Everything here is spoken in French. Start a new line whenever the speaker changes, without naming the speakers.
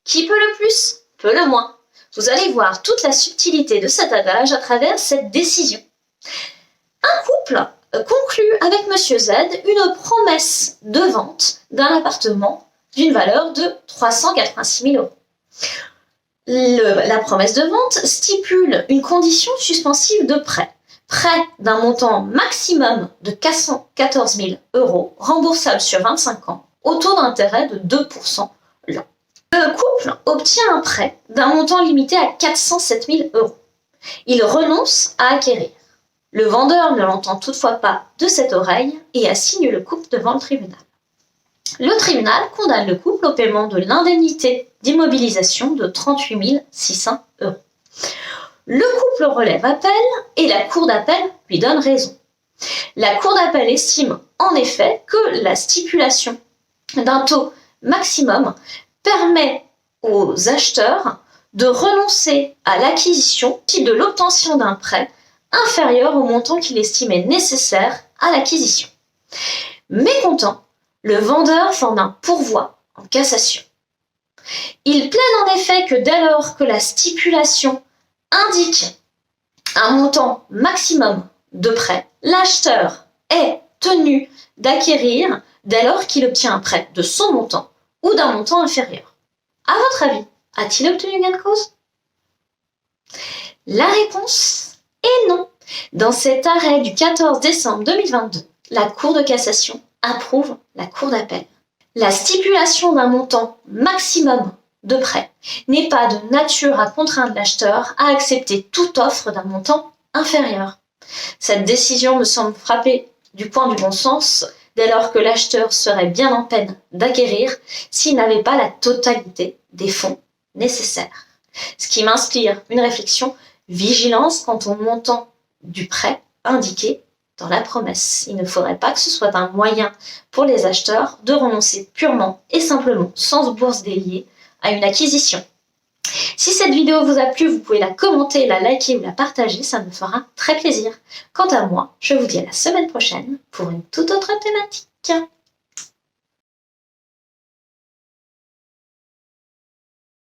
Qui peut le plus, peut le moins. Vous allez voir toute la subtilité de cet adage à travers cette décision. Un couple conclut avec Monsieur Z une promesse de vente d'un appartement d'une valeur de 386 000 euros. La promesse de vente stipule une condition suspensive de prêt. Prêt d'un montant maximum de 414 000 euros, remboursable sur 25 ans, au taux d'intérêt de 2% l'an. Le couple obtient un prêt d'un montant limité à 407 000 euros. Il renonce à acquérir. Le vendeur ne l'entend toutefois pas de cette oreille et assigne le couple devant le tribunal. Le tribunal condamne le couple au paiement de l'indemnité d'immobilisation de 38 600 euros. Le couple relève appel et la cour d'appel lui donne raison. La cour d'appel estime en effet que la stipulation d'un taux maximum permet aux acheteurs de renoncer à l'acquisition de l'obtention d'un prêt inférieur au montant qu'il estimait nécessaire à l'acquisition. Mécontent, le vendeur forme un pourvoi en cassation. Il plaide en effet que dès lors que la stipulation indique un montant maximum de prêt, l'acheteur est tenu d'acquérir dès lors qu'il obtient un prêt de son montant ou d'un montant inférieur. À votre avis, a-t-il obtenu gain de cause? La réponse est non. Dans cet arrêt du 14 décembre 2022, la Cour de cassation approuve la Cour d'appel. La stipulation d'un montant maximum de prêt n'est pas de nature à contraindre l'acheteur à accepter toute offre d'un montant inférieur. Cette décision me semble frapper du coin du bon sens dès lors que l'acheteur serait bien en peine d'acquérir s'il n'avait pas la totalité des fonds nécessaires. Ce qui m'inspire une réflexion, vigilance quant au montant du prêt indiqué dans la promesse. Il ne faudrait pas que ce soit un moyen pour les acheteurs de renoncer purement et simplement, sans bourse déliée, à une acquisition. Si cette vidéo vous a plu, vous pouvez la commenter, la liker ou la partager, ça me fera très plaisir. Quant à moi, je vous dis à la semaine prochaine pour une toute autre thématique.